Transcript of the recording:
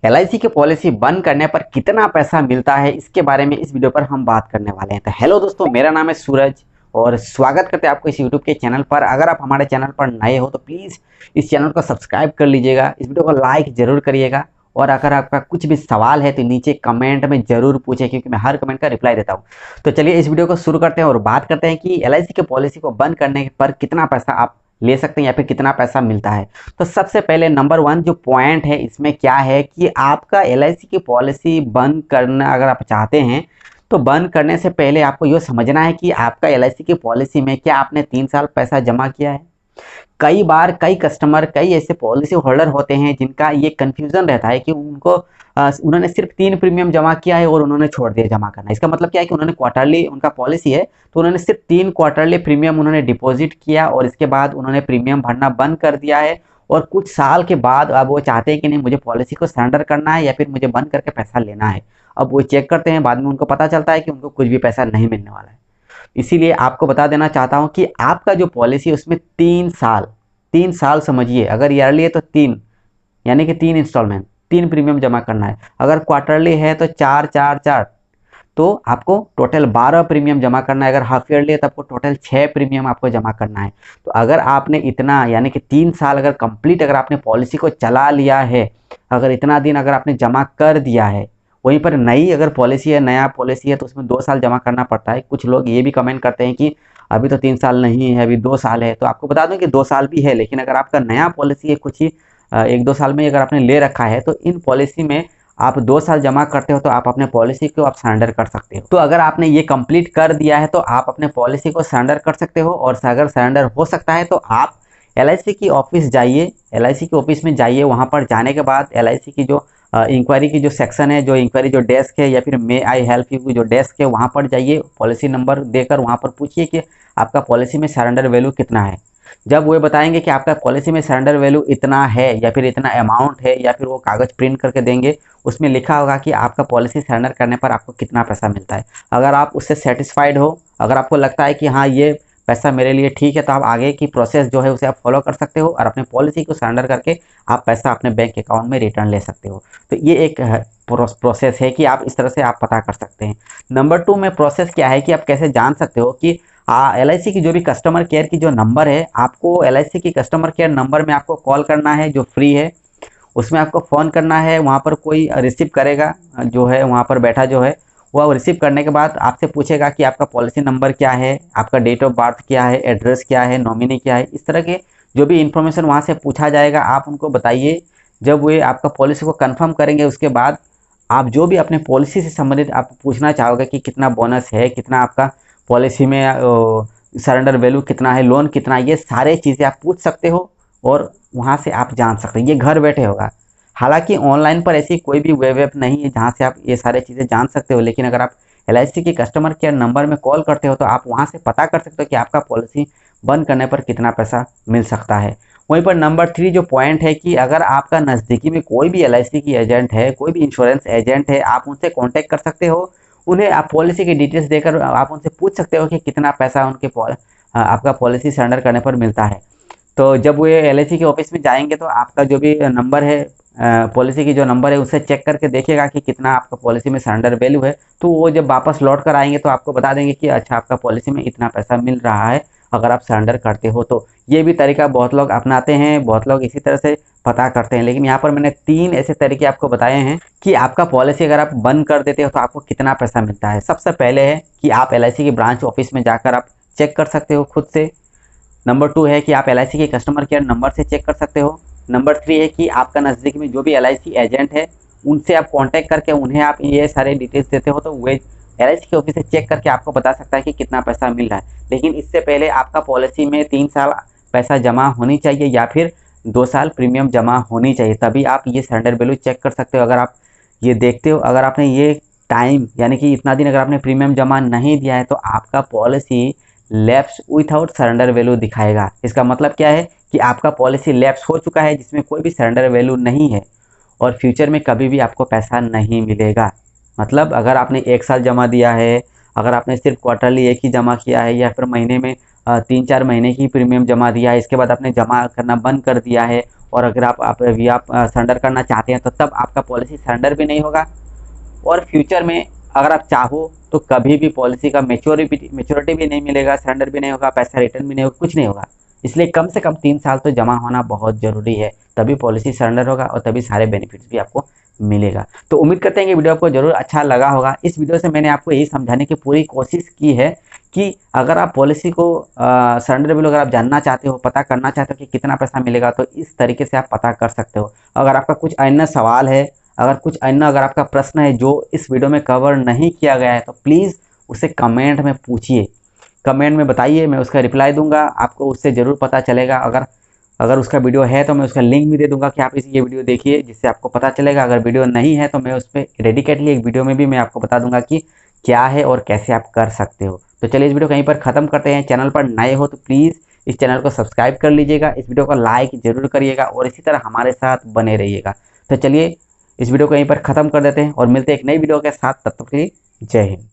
LIC की policy बंद करने पर कितना पैसा मिलता है, इसके बारे में इस वीडियो पर हम बात करने वाले हैं। तो हेलो दोस्तों, मेरा नाम है सूरज और स्वागत करते हैं आपको इस यूट्यूब के चैनल पर। अगर आप हमारे चैनल पर नए हो तो प्लीज़ इस चैनल को सब्सक्राइब कर लीजिएगा, इस वीडियो को लाइक ज़रूर करिएगा और अगर आपका कुछ भी सवाल है तो नीचे कमेंट में ज़रूर पूछें, क्योंकि मैं हर कमेंट का रिप्लाई देता हूँ। तो चलिए इस वीडियो को शुरू करते हैं और बात करते हैं कि एलआईसी की पॉलिसी को बंद करने पर कितना पैसा आप ले सकते हैं या फिर कितना पैसा मिलता है। तो सबसे पहले नंबर 1 जो पॉइंट है इसमें क्या है कि आपका एलआईसी की पॉलिसी बंद करना अगर आप चाहते हैं तो बंद करने से पहले आपको ये समझना है कि आपका एलआईसी की पॉलिसी में क्या आपने 3 साल पैसा जमा किया है। कई बार कई कस्टमर कई ऐसे पॉलिसी होल्डर होते हैं जिनका ये कन्फ्यूज़न रहता है कि उन्होंने सिर्फ 3 प्रीमियम जमा किया है और उन्होंने छोड़ दिया जमा करना। इसका मतलब क्या है कि उन्होंने क्वार्टरली उनका पॉलिसी है तो उन्होंने सिर्फ 3 क्वार्टरली प्रीमियम उन्होंने डिपॉजिट किया और इसके बाद उन्होंने प्रीमियम भरना बंद कर दिया है। और कुछ साल के बाद अब वो चाहते हैं कि नहीं, मुझे पॉलिसी को सरेंडर करना है या फिर मुझे बंद करके पैसा लेना है। अब वो चेक करते हैं, बाद में उनको पता चलता है कि उनको कुछ भी पैसा नहीं मिलने वाला है। इसीलिए आपको बता देना चाहता हूँ कि आपका जो पॉलिसी है उसमें 3 साल समझिए। अगर ईयरली है तो 3, यानी कि 3 इंस्टॉलमेंट 3 प्रीमियम जमा करना है। अगर क्वार्टरली है तो 4 4 4, तो आपको टोटल 12 प्रीमियम जमा करना है। अगर हाफ ईयरली है तो आपको टोटल 6 प्रीमियम आपको जमा करना है। तो अगर आपने इतना यानी कि 3 साल अगर कंप्लीट अगर आपने पॉलिसी को चला लिया है, अगर इतना दिन अगर आपने जमा कर दिया है, वहीं पर नई अगर पॉलिसी है, नया पॉलिसी है तो उसमें 2 साल जमा करना पड़ता है। कुछ लोग ये भी कमेंट करते हैं कि अभी तो 3 साल नहीं है, अभी 2 साल है। तो आपको बता दूं कि 2 साल भी है, लेकिन अगर आपका नया पॉलिसी है, कुछ ही 1-2 साल में अगर आपने ले रखा है तो इन पॉलिसी में आप 2 साल जमा करते हो तो आप अपने पॉलिसी को आप सरेंडर कर सकते हो। तो अगर आपने ये कंप्लीट कर दिया है तो आप अपने पॉलिसी को सरेंडर कर सकते हो। और अगर सरेंडर हो सकता है तो आप एलआईसी की ऑफिस जाइए, एलआईसी की ऑफिस में जाइए। वहाँ पर जाने के बाद एलआईसी की जो इंक्वायरी की जो सेक्शन है, जो इंक्वायरी जो डेस्क है या फिर मे आई हेल्प यू की जो डेस्क है, वहाँ पर जाइए। पॉलिसी नंबर देकर वहाँ पर पूछिए कि आपका पॉलिसी में सरेंडर वैल्यू कितना है। जब वो बताएंगे कि आपका पॉलिसी में सरेंडर वैल्यू इतना है या फिर इतना अमाउंट है, या फिर वो कागज़ प्रिंट करके देंगे, उसमें लिखा होगा कि आपका पॉलिसी सरेंडर करने पर आपको कितना पैसा मिलता है। अगर आप उससे सेटिस्फाइड हो, अगर आपको लगता है कि हाँ ये पैसा मेरे लिए ठीक है, तो आप आगे की प्रोसेस जो है उसे आप फॉलो कर सकते हो और अपने पॉलिसी को सरेंडर करके आप पैसा अपने बैंक अकाउंट में रिटर्न ले सकते हो। तो ये एक प्रोसेस है कि आप इस तरह से आप पता कर सकते हैं। नंबर 2 में प्रोसेस क्या है कि आप कैसे जान सकते हो कि एलआईसी की जो भी कस्टमर केयर की जो नंबर है, आपको एलआईसी की कस्टमर केयर नंबर में आपको कॉल करना है, जो फ्री है। उसमें आपको फ़ोन करना है, वहाँ पर कोई रिसीव करेगा, जो है वहाँ पर बैठा जो है वह रिसीव करने के बाद आपसे पूछेगा कि आपका पॉलिसी नंबर क्या है, आपका डेट ऑफ बर्थ क्या है, एड्रेस क्या है, नॉमिनी क्या है। इस तरह के जो भी इन्फॉर्मेशन वहाँ से पूछा जाएगा आप उनको बताइए। जब वे आपका पॉलिसी को कंफर्म करेंगे उसके बाद आप जो भी अपने पॉलिसी से संबंधित आप पूछना चाहोगे कि कितना बोनस है, कितना आपका पॉलिसी में सरेंडर वैल्यू कितना है, लोन कितना है, ये सारे चीज़ें आप पूछ सकते हो और वहाँ से आप जान सकते हैं। ये घर बैठे होगा। हालांकि ऑनलाइन पर ऐसी कोई भी वेब ऐप नहीं है जहाँ से आप ये सारे चीज़ें जान सकते हो, लेकिन अगर आप एलआईसी की कस्टमर केयर नंबर में कॉल करते हो तो आप वहाँ से पता कर सकते हो कि आपका पॉलिसी बंद करने पर कितना पैसा मिल सकता है। वहीं पर नंबर 3 जो पॉइंट है कि अगर आपका नज़दीकी में कोई भी एलआईसी की एजेंट है, कोई भी इंश्योरेंस एजेंट है, आप उनसे कॉन्टैक्ट कर सकते हो। उन्हें आप पॉलिसी की डिटेल्स देकर आप उनसे पूछ सकते हो कि कितना पैसा आपका पॉलिसी सरेंडर करने पर मिलता है। तो जब वो एलआईसी के ऑफिस में जाएंगे तो आपका जो भी नंबर है, पॉलिसी की जो नंबर है, उससे चेक करके देखिएगा कि कितना आपका पॉलिसी में सरेंडर वैल्यू है। तो वो जब वापस लौट कर आएंगे तो आपको बता देंगे कि अच्छा आपका पॉलिसी में इतना पैसा मिल रहा है अगर आप सरेंडर करते हो तो। ये भी तरीका बहुत लोग अपनाते हैं, बहुत लोग इसी तरह से पता करते हैं। लेकिन यहाँ पर मैंने 3 ऐसे तरीके आपको बताए हैं कि आपका पॉलिसी अगर आप बंद कर देते हो तो आपको कितना पैसा मिलता है। सबसे पहले है कि आप एलआईसी की ब्रांच ऑफिस में जाकर आप चेक कर सकते हो खुद से। नंबर 2 है कि आप एलआईसी के कस्टमर केयर नंबर से चेक कर सकते हो। नंबर 3 है कि आपका नज़दीक में जो भी एलआईसी एजेंट है उनसे आप कांटेक्ट करके उन्हें आप ये सारे डिटेल्स देते हो तो वे एलआईसी के ऑफिस से चेक करके आपको बता सकता है कि कितना पैसा मिल रहा है। लेकिन इससे पहले आपका पॉलिसी में 3 साल पैसा जमा होनी चाहिए या फिर 2 साल प्रीमियम जमा होनी चाहिए, तभी आप ये सरेंडर वैल्यू चेक कर सकते हो। अगर आप ये देखते हो, अगर आपने ये टाइम यानी कि इतना दिन अगर आपने प्रीमियम जमा नहीं दिया है तो आपका policy lapse without surrender value दिखाएगा। इसका मतलब क्या है कि आपका पॉलिसी लैप्स हो चुका है, जिसमें कोई भी सरेंडर वैल्यू नहीं है और फ्यूचर में कभी भी आपको पैसा नहीं मिलेगा। मतलब अगर आपने 1 साल जमा दिया है, अगर आपने सिर्फ क्वार्टरली एक ही जमा किया है या फिर महीने में 3-4 महीने की प्रीमियम जमा दिया है, इसके बाद आपने जमा करना बंद कर दिया है और अगर आप अभी आप सरेंडर करना चाहते हैं तो तब आपका पॉलिसी सरेंडर भी नहीं होगा, और फ्यूचर में अगर आप चाहो तो कभी भी पॉलिसी का मेच्योरिटी भी नहीं मिलेगा, सरेंडर भी नहीं होगा, पैसा रिटर्न भी नहीं होगा, कुछ नहीं होगा। इसलिए कम से कम 3 साल तो जमा होना बहुत ज़रूरी है, तभी पॉलिसी सरेंडर होगा और तभी सारे बेनिफिट्स भी आपको मिलेगा। तो उम्मीद करते हैं कि वीडियो आपको ज़रूर अच्छा लगा होगा। इस वीडियो से मैंने आपको यही समझाने की पूरी कोशिश की है कि अगर आप पॉलिसी को सरेंडर वैल्यू अगर आप जानना चाहते हो, पता करना चाहते हो कि कितना पैसा मिलेगा, तो इस तरीके से आप पता कर सकते हो। अगर आपका कुछ अन्य सवाल है, अगर आपका प्रश्न है जो इस वीडियो में कवर नहीं किया गया है, तो प्लीज़ उसे कमेंट में पूछिए, कमेंट में बताइए, मैं उसका रिप्लाई दूंगा, आपको उससे ज़रूर पता चलेगा। अगर उसका वीडियो है तो मैं उसका लिंक भी दे दूंगा कि आप ये वीडियो देखिए, जिससे आपको पता चलेगा। अगर वीडियो नहीं है तो मैं उस पर डेडिकेटली एक वीडियो में भी मैं आपको बता दूंगा कि क्या है और कैसे आप कर सकते हो। तो चलिए इस वीडियो कहीं पर ख़त्म करते हैं। चैनल पर नए हो तो प्लीज़ इस चैनल को सब्सक्राइब कर लीजिएगा, इस वीडियो को लाइक ज़रूर करिएगा और इसी तरह हमारे साथ बने रहिएगा। तो चलिए इस वीडियो को यहीं पर ख़त्म कर देते हैं और मिलते हैं एक नई वीडियो के साथ। तब तक के लिए जय हिंद।